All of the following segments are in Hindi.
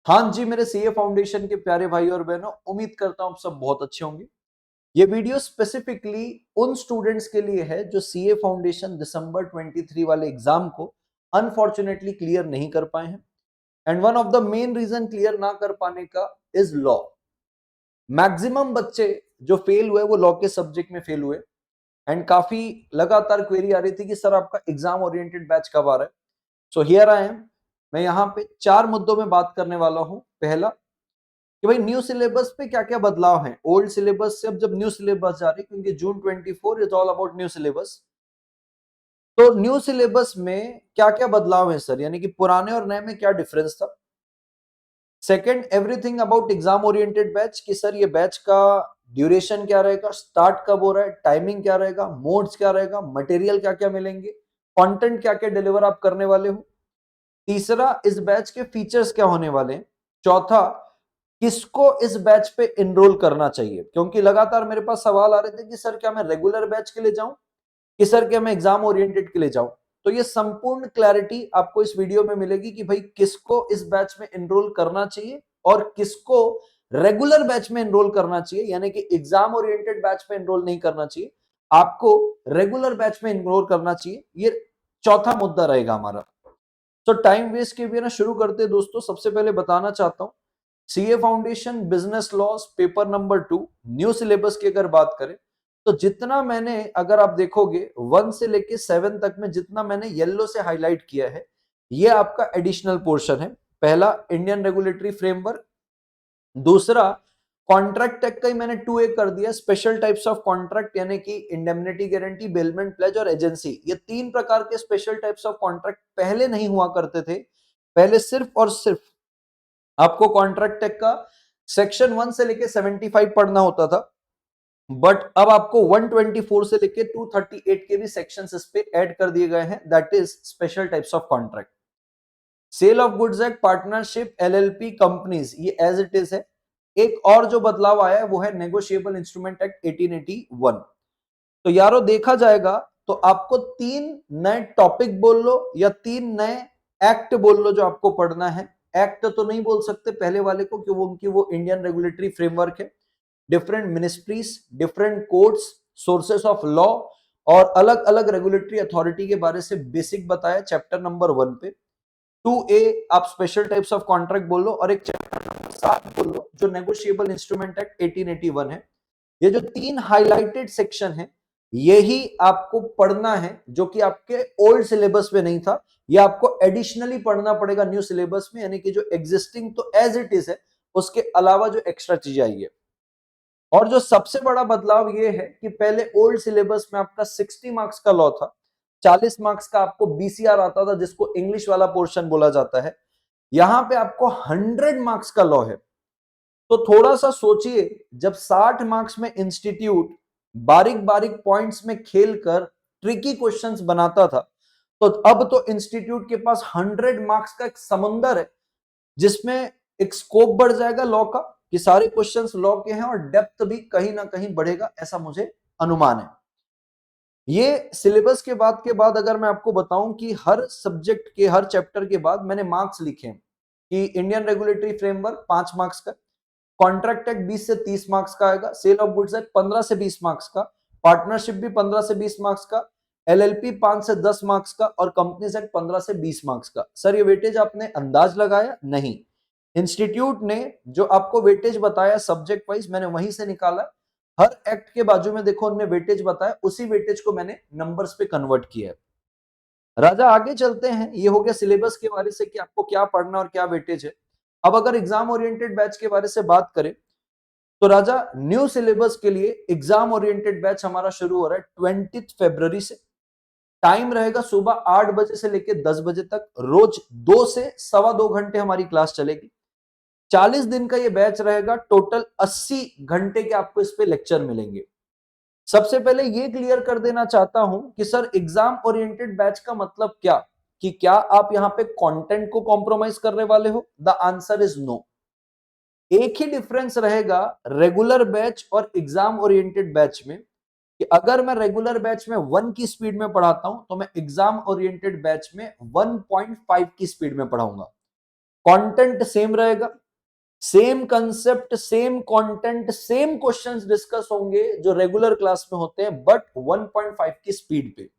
हाँ जी, मेरे सीए फाउंडेशन के प्यारे भाई और बहनों, उम्मीद करता हूँ आप सब बहुत अच्छे होंगे। ये वीडियो स्पेसिफिकली उन स्टूडेंट्स के लिए है जो सीए फाउंडेशन दिसंबर 23 वाले एग्जाम को अनफॉर्चुनेटली क्लियर नहीं कर पाए हैं। And one of the main reason clear ना कर पाने का इज लॉ। मैक्सिमम बच्चे जो फेल हुए वो लॉ के सब्जेक्ट में फेल हुए। एंड काफी लगातार क्वेरी आ रही थी कि सर आपका एग्जाम ओरिएंटेड बैच कब आ रहा है। So here I am. मैं यहाँ पे 4 मुद्दों में बात करने वाला हूँ। पहला कि भाई न्यू सिलेबस पे क्या क्या बदलाव हैं, ओल्ड सिलेबस से अब जब न्यू सिलेबस जा रही है, क्योंकि जून 24 is all about new syllabus. तो न्यू सिलेबस में क्या क्या बदलाव है सर, यानी कि पुराने और नए में क्या डिफरेंस था। Second, everything about exam oriented batch, कि सर ये बैच का ड्यूरेशन क्या रहेगा, स्टार्ट कब हो रहा है, टाइमिंग क्या रहेगा, मोड्स क्या रहेगा, मटेरियल क्या क्या मिलेंगे, कंटेंट क्या क्या डिलीवर आप करने वाले हो। तीसरा, इस बैच के फीचर्स क्या होने वाले हैं। चौथा, किसको इस बैच पे एनरोल करना चाहिए, क्योंकि लगातार मेरे पास सवाल आ रहे थे कि सर क्या मैं रेगुलर बैच के लिए जाऊं, कि सर क्या मैं एग्जाम ओरिएंटेड के लिए जाऊं। तो ये संपूर्ण क्लैरिटी आपको इस वीडियो में मिलेगी कि भाई किसको इस बैच में एनरोल करना चाहिए और किसको रेगुलर बैच में एनरोल करना चाहिए, यानी कि एग्जाम ओरिएंटेड बैच में एनरोल नहीं करना चाहिए, आपको रेगुलर बैच में एनरोल करना चाहिए। ये चौथा मुद्दा रहेगा हमारा। तो टाइम वेस्ट के बिना शुरू करते हैं दोस्तों। सबसे पहले बताना चाहता हूं, CA foundation business loss paper number 2 new syllabus की अगर बात करें तो जितना मैंने, अगर आप देखोगे 1 से लेके 7 तक में जितना मैंने येलो से हाईलाइट किया है, ये आपका एडिशनल पोर्शन है। पहला, इंडियन रेगुलेटरी फ्रेमवर्क। दूसरा, कॉन्ट्रैक्ट टैग का ही मैंने 2A कर दिया, स्पेशल टाइप्स ऑफ कॉन्ट्रैक्ट, यानी कि इंडेमनिटी गारंटी, बेलमेंट प्लेज और एजेंसी। ये 3 प्रकार के स्पेशल टाइप्स ऑफ कॉन्ट्रैक्ट पहले नहीं हुआ करते थे। पहले सिर्फ और सिर्फ आपको कॉन्ट्रैक्ट टैग का सेक्शन 1 से लेके 75 पढ़ना होता था, बट अब आपको 124 से लेके 238 के भी सेक्शंस इस पे ऐड कर दिए गए हैं, that is special types of contract. Sale of goods act, partnership, LLP companies, ये एज इट इज है। एक और जो बदलाव आया है वो है नेगोशिएबल इंस्ट्रूमेंट एक्ट 1881। तो यारो देखा जाएगा तो आपको 3 नए टॉपिक बोल लो या 3 नए एक्ट बोल लो जो आपको पढ़ना है। एक्ट तो नहीं बोल सकते पहले वाले को, क्योंकि उनकी वो इंडियन रेगुलेटरी फ्रेमवर्क है। Different ministries, different courts, sources of law और अलग अलग रेगुलेटरी अथॉरिटी के बारे से बेसिक बताया चैप्टर नंबर 1 पे। 2A आप स्पेशल टाइप्स ऑफ कॉन्ट्रैक्ट बोल लो, और एक चैप्टर नंबर 7 बोल लो जो नेगोशिएबल इंस्ट्रूमेंट एक्ट 1881 है। ये जो 3 हाइलाइटेड सेक्शन है, यही आपको पढ़ना है, जो कि आपके ओल्ड सिलेबस में नहीं था। ये आपको एडिशनली पढ़ना पड़ेगा न्यू सिलेबस में, यानी कि जो एग्जिस्टिंग तो एज इट इज है, उसके अलावा जो एक्स्ट्रा चीजें आई है। और जो सबसे बड़ा बदलाव ये है कि पहले ओल्ड सिलेबस में आपका 60 मार्क्स का लॉ था, 40 मार्क्स का आपको बीसीआर आता था, जिसको इंग्लिश वाला पोर्शन बोला जाता है। यहां पे आपको 100 मार्क्स का लॉ है। तो थोड़ा सा सोचिए, जब 60 मार्क्स में इंस्टीट्यूट बारीक बारीक पॉइंट्स में खेलकर ट्रिकी क्वेश्चंस बनाता था, तो अब तो इंस्टीट्यूट के पास 100 मार्क्स का एक समुंदर है, जिसमें एक स्कोप बढ़ जाएगा लॉ का, कि सारे क्वेश्चंस लॉ के हैं और डेप्थ भी कहीं ना कहीं बढ़ेगा, ऐसा मुझे अनुमान है। ये सिलेबस के बाद अगर मैं आपको बताऊं कि हर सब्जेक्ट के हर चैप्टर के बाद मैंने मार्क्स लिखे हैं, कि इंडियन रेगुलेटरी फ्रेमवर्क 5 मार्क्स का, कॉन्ट्रैक्ट एक्ट 20 से 30 मार्क्स का आएगा, सेल ऑफ गुड्स एक्ट 15 से 20 मार्क्स का, पार्टनरशिप भी 15 से 20 मार्क्स का, एलएलपी 5 से 10 मार्क्स का और कंपनीज एक्ट 15 से 20 मार्क्स का। सर ये वेटेज आपने अंदाज लगाया? नहीं, इंस्टीट्यूट ने जो आपको वेटेज बताया सब्जेक्ट वाइज, मैंने वहीं से निकाला। हर एक्ट के बाजू में देखो उन्होंने वेटेज बताया, उसी वेटेज को मैंने नंबर्स पे कन्वर्ट किया है। राजा आगे चलते हैं, ये हो गया सिलेबस के बारे से कि आपको क्या पढ़ना और क्या वेटेज है। अब अगर एग्जाम ओरिएंटेड बैच के बारे से बात करें तो राजा, न्यू सिलेबस के लिए एग्जाम ओरिएंटेड बैच हमारा शुरू हो रहा है 20 फरवरी से। टाइम रहेगा सुबह 8 बजे से लेकर 10 बजे तक, रोज 2 से सवा 2 घंटे हमारी क्लास चलेगी। 40 दिन का ये बैच रहेगा, टोटल 80 घंटे के आपको इस पे लेक्चर मिलेंगे। सबसे पहले ये क्लियर कर देना चाहता हूं कि सर एग्जाम ओरिएंटेड बैच का मतलब क्या, कि क्या आप यहां पे कंटेंट को कॉम्प्रोमाइज करने वाले हो? The answer is no. एक ही डिफरेंस रहेगा रेगुलर बैच और एग्जाम ओरिएंटेड बैच में, कि अगर मैं रेगुलर बैच में 1 की स्पीड में पढ़ाता हूं तो मैं एग्जाम ओरिएंटेड बैच में 1.5 की स्पीड में पढ़ाऊंगा। कंटेंट सेम रहेगा, same concept, same content, same questions discuss होंगे जो रेगुलर क्लास में होते हैं, बट 1.5 की स्पीड पे।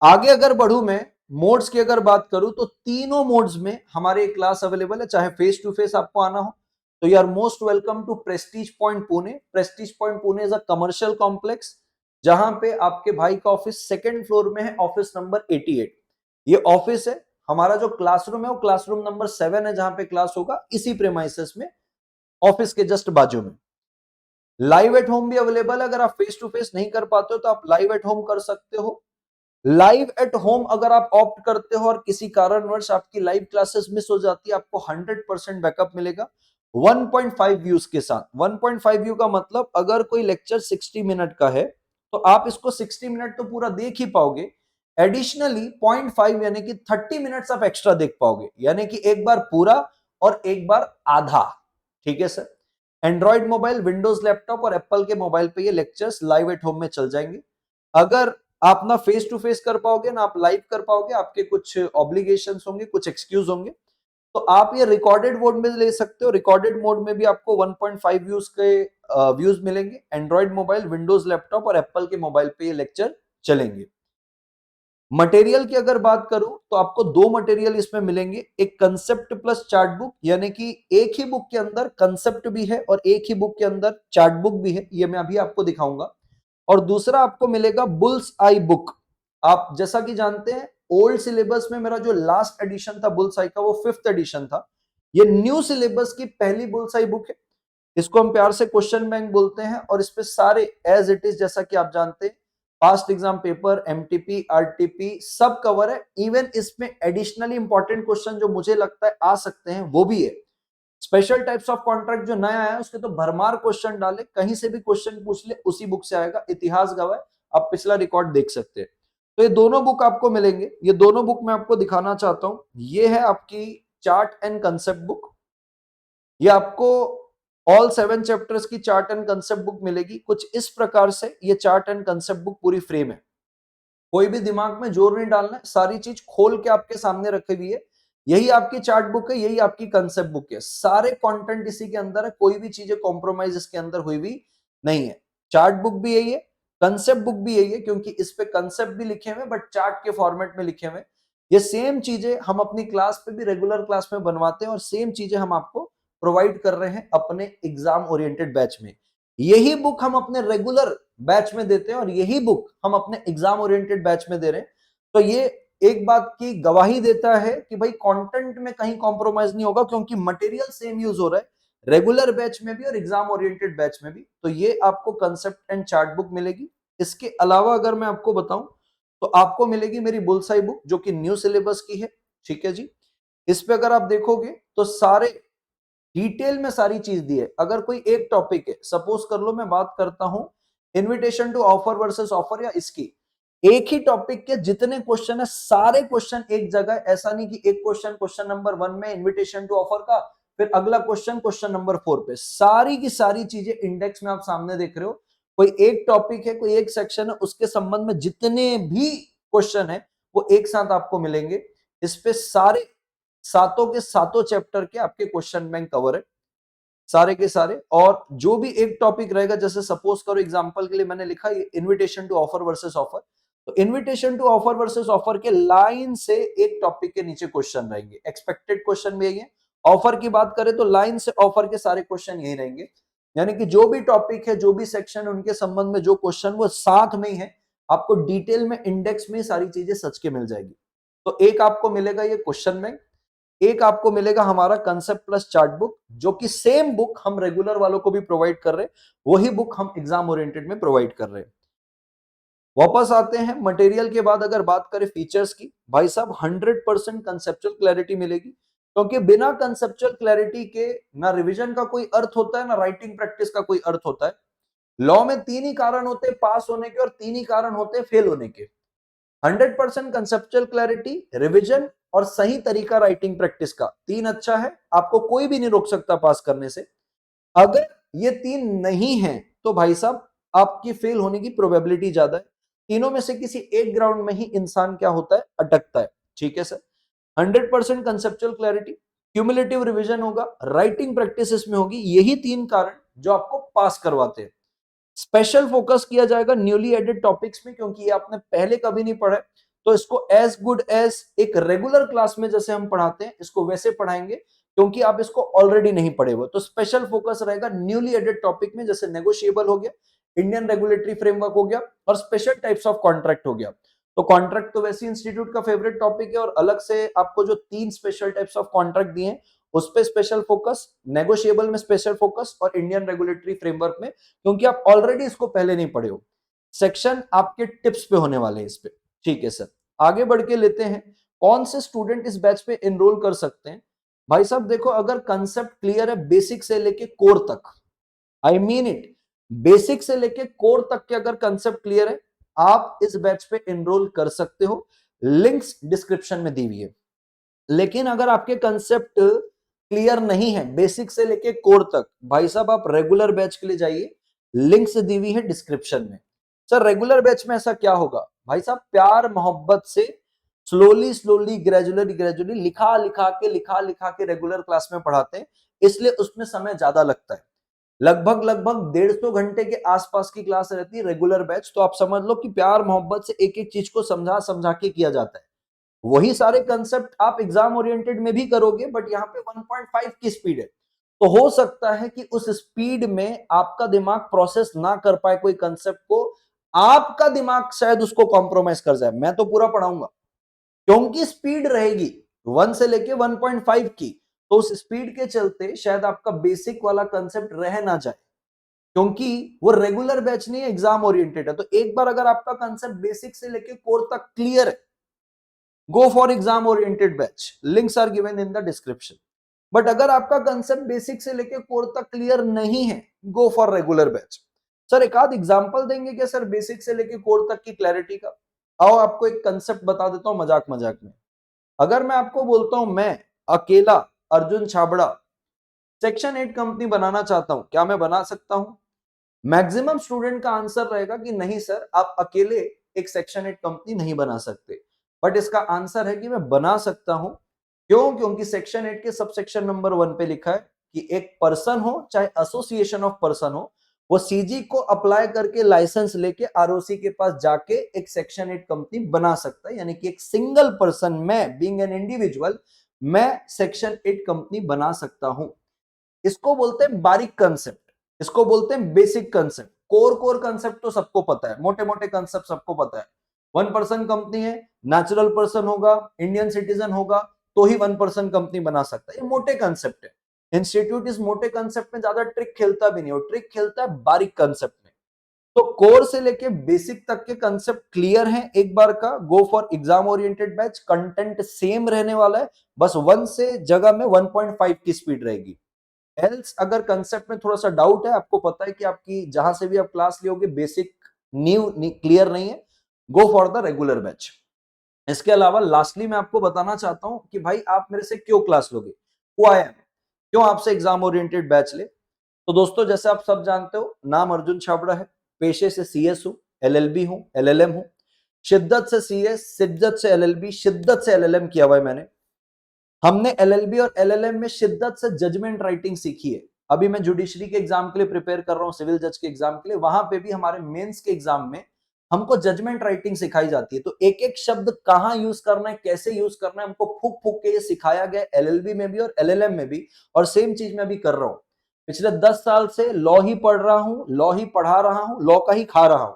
आगे अगर बढ़ू मैं मोड्स की अगर बात करूं तो तीनों मोड्स में हमारे क्लास अवेलेबल है। चाहे फेस टू फेस आपको आना हो तो you are most welcome to prestige point Pune. Prestige point Pune is a commercial complex जहां पे आपके भाई का ऑफिस सेकंड फ्लोर में है, ऑफिस नंबर 88। ये ऑफिस है। हमारा जो क्लासरूम है वो क्लासरूम नंबर 7 है जहां पे क्लास होगा, इसी प्रेमाइसेस में, ऑफिस के जस्ट बाजू में। लाइव एट होम भी अवेलेबल है। अगर आप फेस टू फेस नहीं कर पाते हो तो आप लाइव एट होम कर सकते हो। लाइव एट होम अगर आप ऑप्ट करते हो और किसी कारणवश आपकी लाइव क्लासेस मिस हो जाती है, आपको 100% बैकअप मिलेगा 1.5 व्यूज के साथ। 1.5 व्यू का मतलब अगर कोई लेक्चर 60 मिनट का है तो आप इसको 60 मिनट तो पूरा देख ही पाओगे, एडिशनली 0.5 यानी कि 30 मिनट्स आप एक्स्ट्रा देख पाओगे, यानी कि एक बार पूरा और एक बार आधा। ठीक है sir. Android mobile, Windows laptop और एप्पल के मोबाइल पे ये लेक्चर्स लाइव एट होम में चल जाएंगे। अगर आप ना फेस टू फेस कर पाओगे ना आप लाइव कर पाओगे, आपके कुछ ऑब्लिगेशंस होंगे, कुछ एक्सक्यूज होंगे, तो आप ये रिकॉर्डेड मोड में ले सकते हो। रिकॉर्डेड मोड में भी आपको 1.5 व्यूज के व्यूज मिलेंगे। एंड्रॉइड मोबाइल, विंडोज लैपटॉप और एप्पल के मोबाइल पे ये लेक्चर चलेंगे। मटेरियल की अगर बात करूं तो आपको दो मटेरियल इसमें मिलेंगे, एक कंसेप्ट प्लस चार्ट बुक, यानी कि एक ही बुक के अंदर कंसेप्ट भी है और एक ही बुक के अंदर चार्ट बुक भी है, ये मैं अभी आपको दिखाऊंगा। और दूसरा आपको मिलेगा बुल्स आई बुक। आप जैसा कि जानते हैं ओल्ड सिलेबस में मेरा जो लास्ट एडिशन था बुल्स आई का वो 5th एडिशन था। ये न्यू सिलेबस की पहली बुल्स आई बुक है। इसको हम प्यार से क्वेश्चन बैंक बोलते हैं और इस पे सारे एज इट इज, जैसा कि आप जानते हैं, past exam paper, MTP, RTP सब कवर है। इवन इसमें एडिशनली इंपॉर्टेंट क्वेश्चन जो मुझे लगता है आ सकते हैं वो भी है। स्पेशल टाइप्स ऑफ कॉन्ट्रैक्ट जो नया आया है उसके तो भरमार क्वेश्चन डाले, कहीं से भी क्वेश्चन पूछ ले उसी बुक से आएगा, इतिहास गवाह। आप पिछला रिकॉर्ड देख सकते हैं। तो ये दोनों बुक आपको मिलेंगे। ये दोनों बुक मैं आपको दिखाना चाहता हूं। ये है आपकी चार्ट एंड कंसेप्ट बुक। ये आपको ऑल 7 चैप्टर्स की चार्ट एंड कंसेप्ट बुक मिलेगी। कुछ इस प्रकार से ये चार्ट एंड कंसेप्ट बुक पूरी फ्रेम है। कोई भी दिमाग में जोर नहीं डालना है, सारी चीज खोल के आपके सामने रखी हुई है। यही आपकी चार्ट बुक है, यही आपकी कंसेप्ट बुक है, सारे कंटेंट इसी के अंदर है, कोई भी चीजें कॉम्प्रोमाइज इसके अंदर हुई भी नहीं है। चार्ट बुक भी यही है, कंसेप्ट बुक भी यही है, क्योंकि इस पे कंसेप्ट भी लिखे हुए बट चार्ट के फॉर्मेट में लिखे हुए। ये सेम चीजें हम अपनी क्लास पे भी रेगुलर क्लास में बनवाते हैं और सेम चीजें हम आपको प्रोवाइड कर रहे हैं अपने एग्जाम ओरिएंटेड बैच में। यही बुक हम अपने रेगुलर बैच में देते हैं और यही बुक हम अपने एग्जाम ओरिएंटेड बैच में दे रहे हैं। तो ये एक बात की गवाही देता है कि भाई कंटेंट में कहीं कॉम्प्रोमाइज नहीं होगा, क्योंकि मटेरियल सेम यूज हो रहा है रेगुलर बैच में भी और एग्जाम ओरिएंटेड बैच में भी। तो ये आपको कंसेप्ट एंड चार्ट बुक मिलेगी। इसके अलावा अगर मैं आपको बताऊं तो आपको मिलेगी मेरी बुलसाई बुक जो कि न्यू सिलेबस की है। ठीक है जी। इस पे अगर आप देखोगे तो सारे डिटेल में सारी चीज दी है। अगर कोई एक टॉपिक है, सपोज कर लो मैं बात करता हूं invitation to offer versus offer, या इसकी एक ही टॉपिक के जितने क्वेश्चन है सारे क्वेश्चन एक जगह। ऐसा नहीं कि एक क्वेश्चन क्वेश्चन नंबर 1 में इनविटेशन टू ऑफर का, फिर अगला क्वेश्चन क्वेश्चन नंबर 4 पे, सारी की सारी चीजें इंडेक्स में आप सामने देख रहे हो। कोई एक टॉपिक है, कोई एक सेक्शन है, उसके संबंध में जितने भी क्वेश्चन है वो एक साथ आपको मिलेंगे। इस पे सारे सातों के सातों चैप्टर के आपके क्वेश्चन बैंक कवर है, सारे के सारे। और जो भी एक टॉपिक रहेगा, जैसे सपोज करो एग्जांपल के लिए मैंने लिखा invitation to offer versus offer, तो invitation to offer versus offer के लाइन से एक टॉपिक के नीचे क्वेश्चन रहेंगे, एक्सपेक्टेड क्वेश्चन भी यही है। ऑफर की बात करें तो लाइन से ऑफर के सारे क्वेश्चन यही रहेंगे, यानी कि जो भी टॉपिक है, जो भी सेक्शन, उनके संबंध में जो क्वेश्चन वो साथ में ही है। आपको डिटेल में इंडेक्स में सारी चीजें सच के मिल जाएगी। तो एक आपको मिलेगा ये क्वेश्चन बैंक, एक आपको मिलेगा हमारा कंसेप्ट प्लस चार्ट बुक, जो कि सेम बुक हम रेगुलर वालों को भी प्रोवाइड कर रहे हैं, वही बुक हम एग्जाम ओरिएंटेड में प्रोवाइड कर रहे हैं। वापस आते हैं मटेरियल के बाद अगर बात करें फीचर्स की, भाई साहब 100% कंसेप्चुअल क्लैरिटी मिलेगी, क्योंकि बिना कंसेप्चुअल क्लैरिटी के ना रिवीजन का कोई अर्थ होता है, ना राइटिंग प्रैक्टिस का कोई अर्थ होता है। लॉ में 3 ही कारण होते हैं पास होने के और 3 ही कारण होते हैं फेल होने के। 100% कंसेप्चुअल क्लैरिटी, रिवीजन और सही तरीका राइटिंग प्रैक्टिस का। 3 अच्छा है, आपको कोई भी नहीं रोक सकता पास करने से। अगर ये 3 नहीं है तो भाई साहब आपकी फेल होने की प्रोबेबिलिटी ज्यादा है। तीनों में से किसी एक ग्राउंड में ही इंसान क्या होता है, अटकता है। ठीक है sir. 100% conceptual clarity, cumulative revision होगा, राइटिंग प्रैक्टिस इसमें होगी। यही 3 कारण जो आपको पास करवाते हैं। स्पेशल फोकस किया जाएगा न्यूली एडेड टॉपिक्स में, क्योंकि ये आपने पहले कभी नहीं पढ़ा है, तो इसको एज गुड एज एक रेगुलर क्लास में जैसे हम पढ़ाते हैं इसको वैसे पढ़ाएंगे, क्योंकि आप इसको ऑलरेडी नहीं पढ़े हुए। तो स्पेशल फोकस रहेगा न्यूली एडेड टॉपिक में, जैसे नेगोशिएबल हो गया, इंडियन रेगुलेटरी फ्रेमवर्क हो गया, और स्पेशल टाइप्स ऑफ कॉन्ट्रैक्ट हो गया। तो कॉन्ट्रैक्ट तो वैसे इंस्टीट्यूट का फेवरेट टॉपिक है, और अलग से आपको जो 3 स्पेशल टाइप्स ऑफ कॉन्ट्रैक्ट दिए हैं उस पे स्पेशल फोकस, नेगोशिएबल में स्पेशल फोकस, और इंडियन रेगुलेटरी फ्रेमवर्क में, क्योंकि आप ऑलरेडी इसको पहले नहीं पढ़े हो। सेक्शन आपके टिप्स पे होने वाले हैं इस पे। ठीक है सर, आगे बढ़ के लेते हैं कौन से स्टूडेंट इस बैच पे एनरोल कर सकते हैं। भाई साहब देखो, अगर कंसेप्ट क्लियर है बेसिक से लेके कोर तक, आई मीन इट, बेसिक से लेके कोर तक के अगर कंसेप्ट क्लियर है, आप इस बैच पे एनरोल कर सकते हो। लिंक्स डिस्क्रिप्शन में दी हुई है। लेकिन अगर आपके कंसेप्ट क्लियर नहीं है बेसिक से लेके कोर तक, भाई साहब आप रेगुलर बैच के लिए जाइए, लिंक से दी हुई है डिस्क्रिप्शन में। सर रेगुलर बैच में ऐसा क्या होगा? भाई साहब प्यार मोहब्बत से स्लोली स्लोली ग्रेजुअली ग्रेजुअली लिखा लिखा के रेगुलर क्लास में पढ़ाते हैं, इसलिए उसमें समय ज्यादा लगता है। लगभग लगभग 150 घंटे के आसपास की क्लास रहती है रेगुलर बैच। तो आप समझ लो कि प्यार मोहब्बत से एक एक चीज को समझा समझा के किया जाता है। वही सारे कंसेप्ट आप एग्जाम ओरिएंटेड में भी करोगे, बट यहाँ पे 1.5 की स्पीड है। तो हो सकता है कि उस स्पीड में आपका दिमाग प्रोसेस ना कर पाए कोई कंसेप्ट को, आपका दिमाग शायद उसको कॉम्प्रोमाइज कर जाए। मैं तो पूरा पढ़ाऊंगा, क्योंकि स्पीड रहेगी 1 से लेके 1.5 की। तो उस स्पीड के चलते शायद आपका बेसिक वाला कंसेप्ट रह ना जाए, क्योंकि वो रेगुलर बैच नहीं है, एग्जाम ओरिएंटेड है। तो एक बार अगर आपका कंसेप्ट बेसिक से लेके कोर तक क्लियर है, go for exam oriented batch, links are given in the description। But अगर आपका कंसेप्ट बेसिक से लेके कोर तक क्लियर नहीं है, go for regular batch. Sir एक आध एग्जांपल देंगे क्या सर बेसिक से लेके कोर तक की क्लैरिटी का? आओ आपको एक कंसेप्ट बता देता हूं मजाक मजाक में। अगर मैं आपको बोलता हूं मैं अकेला अर्जुन छाबड़ा सेक्शन 8 कंपनी बनाना चाहता हूं, क्या मैं बना सकता हूं? मैक्सिमम स्टूडेंट का आंसर रहेगा कि नहीं सर, आप अकेले एक सेक्शन 8 कंपनी नहीं बना सकते। बट इसका आंसर है कि मैं बना सकता हूं। क्यों? क्योंकि सेक्शन 8 के सब सेक्शन नंबर 1 पे लिखा है कि एक पर्सन हो चाहे एसोसिएशन ऑफ पर्सन हो, वो सीजी को अप्लाई करके लाइसेंस लेके आरओसी के पास जाके एक सेक्शन 8 कंपनी बना सकता है। यानी कि एक सिंगल पर्सन, मैं बीइंग एन इंडिविजुअल, मैं सेक्शन 8 कंपनी बना सकता हूं। इसको बोलते हैं बारीक कंसेप्ट, इसको बोलते हैं basic concept. Core core concept तो सबको पता है, मोटे मोटे कंसेप्ट सबको पता है। 1% कंपनी है, नेचुरल पर्सन होगा, इंडियन सिटीजन होगा, तो ही 1% कंपनी बना सकता है। ये मोटे कंसेप्ट है। इंस्टीट्यूट इस मोटे कंसेप्ट में ज्यादा ट्रिक खेलता भी नहीं, वो ट्रिक खेलता है बारीक कंसेप्ट में। तो कोर से लेके बेसिक तक के कंसेप्ट क्लियर हैं एक बार का, go for exam oriented batch. Content same रहने वाला है, बस 1 से जगह में 1.5 की स्पीड रहेगी। एल्स अगर कंसेप्ट में थोड़ा सा डाउट है, आपको पता है कि आपकी जहां से भी आप क्लास लियोगे बेसिक न्यू क्लियर नहीं है, go for the regular batch. इसके अलावा लास्टली मैं आपको बताना चाहता हूं कि भाई आप मेरे से क्यों क्लास लोगे, व्हाई आई एम, क्यों आपसे एग्जाम ओरिएंटेड बैच ले। तो दोस्तों जैसे आप सब जानते हो, नाम अर्जुन छाबड़ा है, पेशे से सीएस हूं, एलएलबी हूं, एलएलएम हूं, शिद्दत से सीएस, शिद्दत से एलएलबी, शिद्दत से एलएलएम किया हुआ है मैंने। हमने एलएलबी और एलएलएम में शिद्दत से जजमेंट राइटिंग सीखी है। अभी मैं जुडिशरी के एग्जाम के लिए प्रिपेयर कर रहा हूं, सिविल जज के एग्जाम के लिए, वहां पे भी हमारे मेंस के एग्जाम में हमको जजमेंट राइटिंग सिखाई जाती है। तो एक एक शब्द कहां यूज करना है, कैसे यूज करना है, हमको फूक फूक के ये सिखाया गया एलएलबी में भी और एलएलएम में भी। और सेम चीज मैं भी कर रहा हूं। पिछले 10 साल से लॉ ही पढ़ रहा हूं, लॉ ही पढ़ा रहा हूं, लॉ का ही खा रहा हूं।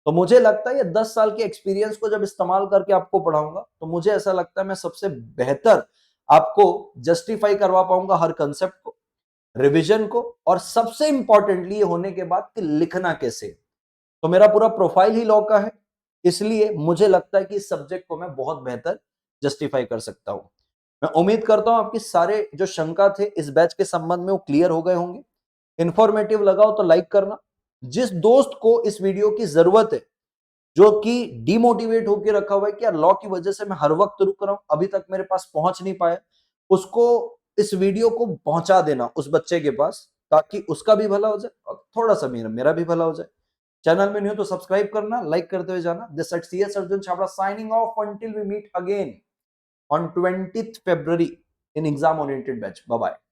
तो मुझे लगता है ये 10 साल के एक्सपीरियंस को जब इस्तेमाल करके आपको पढ़ाऊंगा, तो मुझे ऐसा लगता है मैं सबसे बेहतर आपको जस्टिफाई करवा पाऊंगा हर कंसेप्ट को, रिवीजन को, और सबसे इंपॉर्टेंटली ये होने के बाद कि लिखना कैसे। तो मेरा पूरा प्रोफाइल ही लॉ का है, इसलिए मुझे लगता है कि इस सब्जेक्ट को मैं बहुत बेहतर जस्टिफाई कर सकता हूं। मैं उम्मीद करता हूं आपकी सारे जो शंका थे इस बैच के संबंध में वो क्लियर हो गए होंगे। इंफॉर्मेटिव लगा हो तो लाइक करना। जिस दोस्त को इस वीडियो की जरूरत है, जो कि डिमोटिवेट होकर रखा हुआ है कि यार लॉ की वजह से मैं हर वक्त रुक रहा हूं, अभी तक मेरे पास पहुंच नहीं पाया, उसको इस वीडियो को पहुंचा देना उस बच्चे के पास, ताकि उसका भी भला हो जाए और थोड़ा सा मेरा भी भला हो जाए। चैनल में नहीं हो तो सब्सक्राइब करना, लाइक करते हुए जाना। This at CS Arjun Chhabra signing off until we meet again. on 20th February in exam oriented batch. Bye bye.